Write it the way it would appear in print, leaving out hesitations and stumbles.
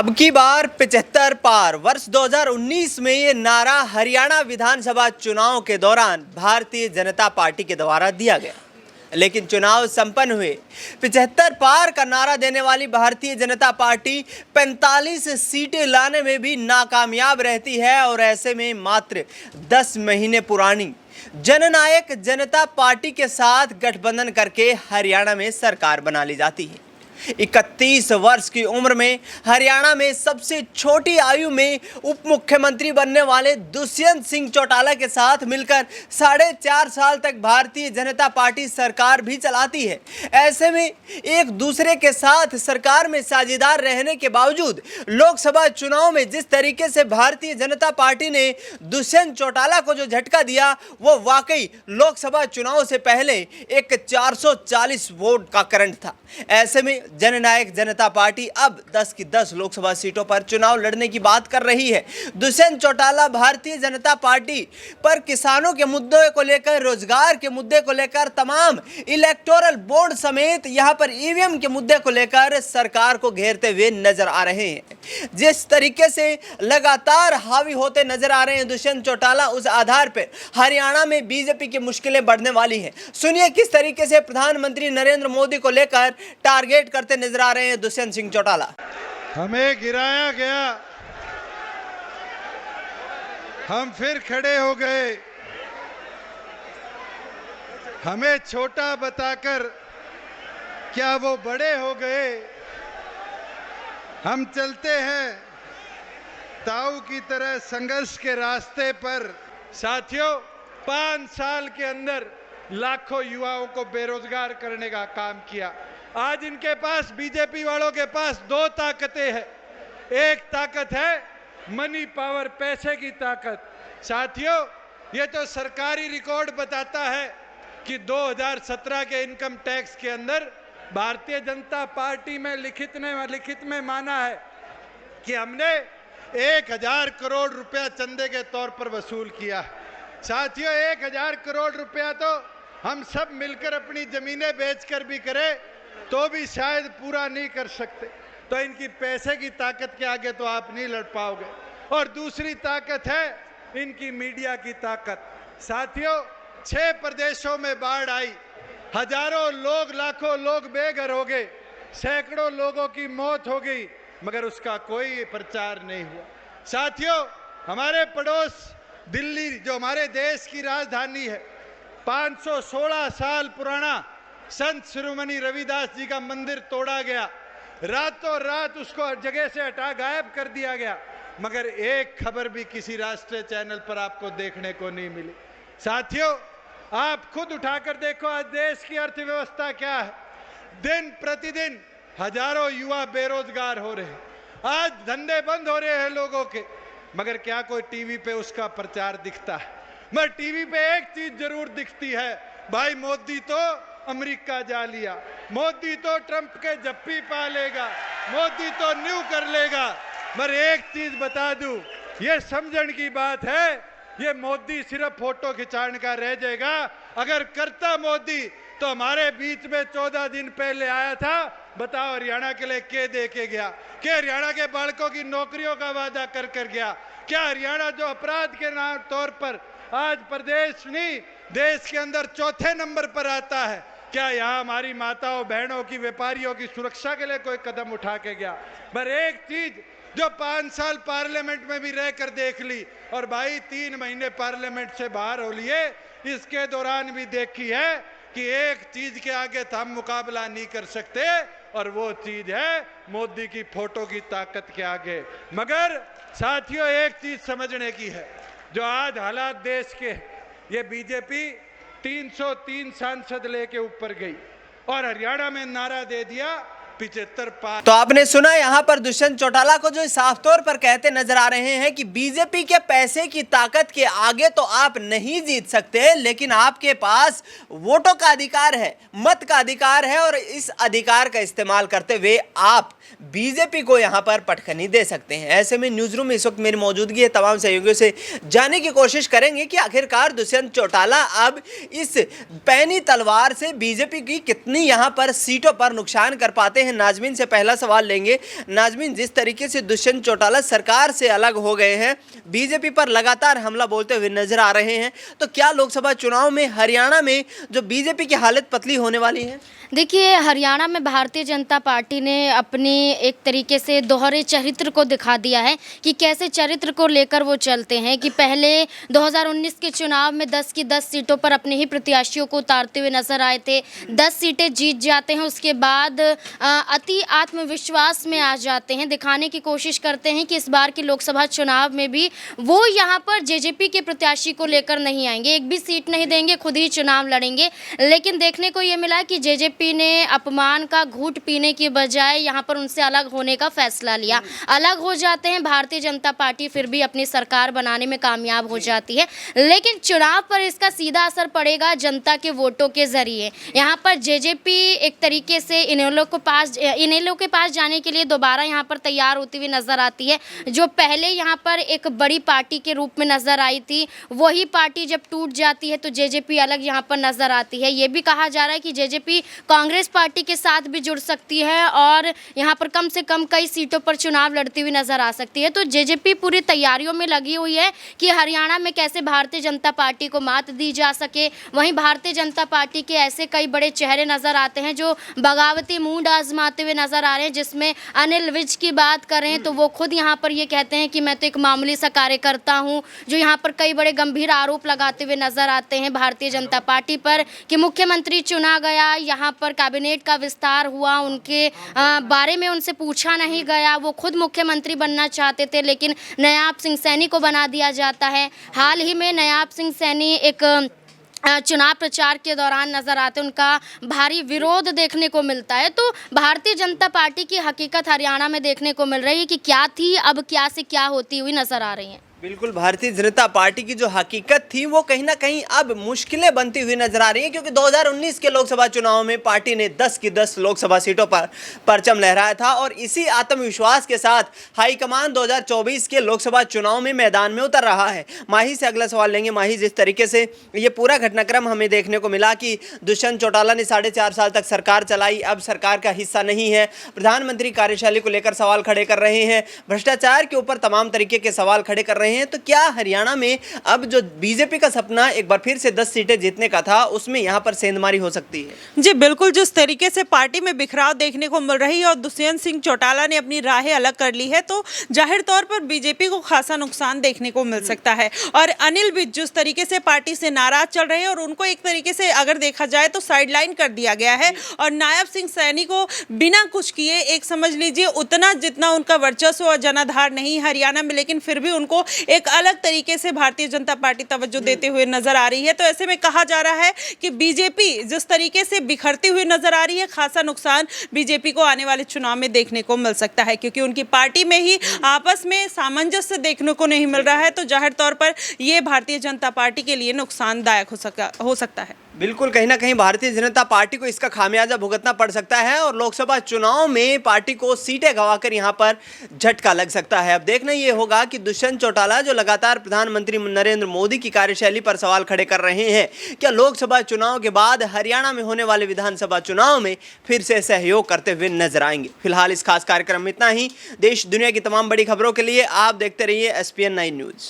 अब की बार 75 पार। वर्ष 2019 में ये नारा हरियाणा विधानसभा चुनाव के दौरान भारतीय जनता पार्टी के द्वारा दिया गया, लेकिन चुनाव संपन्न हुए 75 पार का नारा देने वाली भारतीय जनता पार्टी 45 सीटें लाने में भी नाकामयाब रहती है। और ऐसे में मात्र 10 महीने पुरानी जननायक जनता पार्टी के साथ गठबंधन करके हरियाणा में सरकार बना ली जाती है। 31 वर्ष की उम्र में हरियाणा में सबसे छोटी आयु में उप मुख्यमंत्री बनने वाले दुष्यंत सिंह चौटाला के साथ मिलकर 4.5 साल तक भारतीय जनता पार्टी सरकार भी चलाती है। ऐसे में एक दूसरे के साथ सरकार में साझेदार रहने के बावजूद लोकसभा चुनाव में जिस तरीके से भारतीय जनता पार्टी ने दुष्यंत चौटाला को जो झटका दिया, वो वाकई लोकसभा चुनाव से पहले एक 440 वोट का करंट था। ऐसे में जननायक जनता पार्टी अब 10 की 10 लोकसभा सीटों पर चुनाव लड़ने की बात कर रही है। दुष्यंत चौटाला भारतीय जनता पार्टी पर किसानों के मुद्दों को लेकर, रोजगार के मुद्दे को लेकर, तमाम इलेक्टोरल बोर्ड समेत यहां पर ईवीएम के मुद्दे को लेकर सरकार को घेरते हुए नजर आ रहे हैं। जिस तरीके से लगातार हावी होते नजर आ रहे हैं दुष्यंत चौटाला, उस आधार पर हरियाणा में बीजेपी की मुश्किलें बढ़ने वाली हैं। सुनिए किस तरीके से प्रधानमंत्री नरेंद्र मोदी को लेकर टारगेट करते नजर आ रहे हैं दुष्यंत सिंह चौटाला। हमें गिराया गया, हम फिर खड़े हो गए। हमें छोटा बताकर क्या वो बड़े हो गए। हम चलते हैं ताऊ की तरह संघर्ष के रास्ते पर। साथियों, 5 साल के अंदर लाखों युवाओं को बेरोजगार करने का काम किया। आज इनके पास, बीजेपी वालों के पास 2 ताकतें हैं। एक ताकत है मनी पावर, पैसे की ताकत। साथियों, ये तो सरकारी रिकॉर्ड बताता है कि 2017 के इनकम टैक्स के अंदर भारतीय जनता पार्टी में लिखित में माना है कि हमने 1000 करोड़ रुपया चंदे के तौर पर वसूल किया। साथियों, 1000 करोड़ रुपया तो हम सब मिलकर अपनी जमीनें बेचकर भी करें तो भी शायद पूरा नहीं कर सकते। तो इनकी पैसे की ताकत के आगे तो आप नहीं लड़ पाओगे। और दूसरी ताकत है इनकी मीडिया की ताकत। साथियों, 6 प्रदेशों में बाढ़ आई, हजारों लोग, लाखों लोग बेघर हो गए, सैकड़ों लोगों की मौत हो गई, मगर उसका कोई प्रचार नहीं हुआ। साथियों, हमारे पड़ोस दिल्ली, जो हमारे देश की राजधानी है, 516 साल पुराना संत शिरोमणि रविदास जी का मंदिर तोड़ा गया। रातों रात उसको जगह से हटा गायब कर दिया गया, मगर एक खबर भी किसी राष्ट्रीय चैनल पर आपको देखने को नहीं मिली। साथियों, आप खुद उठाकर देखो आज देश की अर्थव्यवस्था क्या है। दिन प्रतिदिन हजारों युवा बेरोजगार हो रहे हैं। आज धंधे बंद हो रहे हैं लोगों के, मगर क्या कोई टीवी पे उसका प्रचार दिखता है? मगर टीवी पे एक चीज जरूर दिखती है, भाई मोदी तो अमेरिका जा लिया, मोदी तो ट्रंप के जप्पी पा लेगा, मोदी तो न्यू कर लेगा। मगर एक चीज बता दूं, ये समझण की बात है, ये मोदी सिर्फ फोटो खिंचाने का रह जाएगा। अगर करता मोदी तो हमारे बीच में 14 दिन पहले आया था। बताओ हरियाणा के लिए क्या दे के गया? क्या हरियाणा के बालकों की नौकरियों का वादा कर गया? क्या हरियाणा जो अपराध के नाम तौर पर आज प्रदेश नहीं देश के अंदर 4थे नंबर पर आता है, क्या यहाँ हमारी माताओं बहनों की, व्यापारियों की सुरक्षा के लिए कोई कदम उठा के गया? पर एक चीज जो 5 साल पार्लियामेंट में भी रहकर देख ली, और भाई 3 महीने पार्लियामेंट से बाहर हो लिए, इसके दौरान भी देखी है कि एक चीज के आगे तो हम मुकाबला नहीं कर सकते, और वो चीज है मोदी की फोटो की ताकत के आगे। मगर साथियों, एक चीज समझने की है, जो आज हालात देश के, ये बीजेपी 303 सांसद लेके ऊपर गई और हरियाणा में नारा दे दिया 75 पार। तो आपने सुना यहाँ पर दुष्यंत चौटाला को जो साफ तौर पर कहते नजर आ रहे हैं कि बीजेपी के पैसे की ताकत के आगे तो आप नहीं जीत सकते, लेकिन आपके पास वोटों का अधिकार है, मत का अधिकार है, और इस अधिकार का इस्तेमाल करते हुए आप बीजेपी को यहाँ पर पटखनी दे सकते हैं। ऐसे में न्यूज़ रूम में इस वक्त मेरी मौजूदगी है, तमाम सहयोगियों से जानने की कोशिश करेंगे कि आखिरकार दुष्यंत चौटाला अब इस पैनी तलवार से बीजेपी की कितनी यहाँ पर सीटों पर नुकसान कर पाते हैं। नाजमीन से पहला सवाल लेंगे। नाजमीन, जिस तरीके से दुष्यंत चौटाला सरकार से अलग हो गए हैं, बीजेपी पर लगातार हमला बोलते हुए नजर आ रहे हैं, तो क्या लोकसभा चुनाव में हरियाणा में जो बीजेपी की हालत पतली होने वाली है? देखिए, हरियाणा में भारतीय जनता पार्टी ने अपनी एक तरीके से दोहरे चरित्र को दिखा दिया है कि कैसे चरित्र को लेकर वो चलते हैं कि पहले 2019 के चुनाव में 10 की 10 सीटों पर अपने ही प्रत्याशियों को उतारते हुए नजर आए थे। 10 सीटें जीत जाते हैं, उसके बाद अति आत्मविश्वास में आ जाते हैं, दिखाने की कोशिश करते हैं कि इस बार के लोकसभा चुनाव में भी वो यहाँ पर जेजेपी के प्रत्याशी को लेकर नहीं आएंगे, एक भी सीट नहीं देंगे, खुद ही चुनाव लड़ेंगे। लेकिन देखने को ये मिला कि जेजेपी ने अपमान का घूंट पीने की बजाय यहाँ पर उनसे अलग होने का फैसला लिया। अलग हो जाते हैं, भारतीय जनता पार्टी फिर भी अपनी सरकार बनाने में कामयाब हो जाती है, लेकिन चुनाव पर इसका सीधा असर पड़ेगा जनता के वोटों के जरिए। यहाँ पर जेजेपी एक तरीके से इनेलो के पास जाने के लिए दोबारा यहाँ पर तैयार होती हुई नजर आती है। जो पहले यहाँ पर एक बड़ी पार्टी के रूप में नजर आई थी, वही पार्टी जब टूट जाती है तो जेजेपी अलग यहाँ पर नजर आती है। ये भी कहा जा रहा है कि जेजेपी कांग्रेस पार्टी के साथ भी जुड़ सकती है और यहाँ पर कम से कम कई सीटों पर चुनाव लड़ती हुई नजर आ सकती है। तो जेजेपी पूरी तैयारियों में लगी हुई है कि हरियाणा में कैसे भारतीय जनता पार्टी को मात दी जा सके। वहीं भारतीय जनता पार्टी के ऐसे कई बड़े चेहरे नजर आते हैं जो बगावती मूड आजमाते हुए नजर आ रहे हैं। जिसमें अनिल विज की बात करें तो वो खुद यहाँ पर ये कहते हैं कि मैं तो एक मामूली सा कार्यकर्ता हूँ, जो यहाँ पर कई बड़े गंभीर आरोप लगाते हुए नजर आते हैं भारतीय जनता पार्टी पर कि मुख्यमंत्री चुना गया, यहाँ पर कैबिनेट का विस्तार हुआ, उनके बारे में उनसे पूछा नहीं गया, वो खुद मुख्यमंत्री बनना चाहते थे लेकिन नायाब सिंह सैनी को बना दिया जाता है। हाल ही में नायाब सिंह सैनी एक चुनाव प्रचार के दौरान नजर आते, उनका भारी विरोध देखने को मिलता है। तो भारतीय जनता पार्टी की हकीकत हरियाणा में देखने को मिल रही है कि क्या थी अब क्या से क्या होती हुई नजर आ रही है। बिल्कुल, भारतीय जनता पार्टी की जो हकीकत थी वो कहीं ना कहीं अब मुश्किलें बनती हुई नजर आ रही हैं, क्योंकि 2019 के लोकसभा चुनाव में पार्टी ने 10 की 10 लोकसभा सीटों पर परचम लहराया था और इसी आत्मविश्वास के साथ हाईकमान 2024 के लोकसभा चुनाव में मैदान में उतर रहा है। माही से अगला सवाल लेंगे। माही, जिस तरीके से ये पूरा घटनाक्रम हमें देखने को मिला कि दुष्यंत चौटाला ने 4.5 साल तक सरकार चलाई, अब सरकार का हिस्सा नहीं है, प्रधानमंत्री कार्यशैली को लेकर सवाल खड़े कर रहे हैं, भ्रष्टाचार के ऊपर तमाम तरीके के सवाल खड़े कर रहे हैं, तो क्या हरियाणा में अब जो बीजेपी का सपना एक बार फिर से 10 सीटें जीतने का था, उसमें यहां पर सेंधमारी हो सकती है? जी बिल्कुल, जिस तरीके से पार्टी में बिखराव देखने को मिल रही है और दुष्यंत सिंह चौटाला ने अपनी राहें अलग कर ली है, तो जाहिर तौर पर बीजेपी को खासा नुकसान देखने को मिल सकता है। और अनिल विज जिस तरीके से पार्टी से नाराज चल रहे हैं और उनको एक तरीके से अगर देखा जाए तो साइडलाइन कर दिया गया है और नायब सिंह सैनी को बिना कुछ किए एक समझ लीजिए उतना जितना उनका वर्चस्व और जनाधार नहीं हरियाणा में, लेकिन फिर भी उनको एक अलग तरीके से भारतीय जनता पार्टी तवज्जो देते हुए नजर आ रही है। तो ऐसे में कहा जा रहा है कि बीजेपी जिस तरीके से बिखरती हुई नजर आ रही है, खासा नुकसान बीजेपी को आने वाले चुनाव में देखने को मिल सकता है, क्योंकि उनकी पार्टी में ही आपस में सामंजस्य देखने को नहीं मिल रहा है। तो जाहिर तौर पर यह भारतीय जनता पार्टी के लिए नुकसानदायक हो सकता है। बिल्कुल, कहीं ना कहीं भारतीय जनता पार्टी को इसका खामियाजा भुगतना पड़ सकता है और लोकसभा चुनाव में पार्टी को सीटें गंवाकर यहां पर झटका लग सकता है। अब देखना यह होगा कि दुष्यंत चौटाला जो लगातार प्रधानमंत्री नरेंद्र मोदी की कार्यशैली पर सवाल खड़े कर रहे हैं, क्या लोकसभा चुनाव के बाद हरियाणा में होने वाले विधानसभा चुनाव में फिर से सहयोग करते हुए नजर आएंगे? फिलहाल इस खास कार्यक्रम में इतना ही। देश दुनिया की तमाम बड़ी खबरों के लिए आप देखते रहिए SPN 9 न्यूज।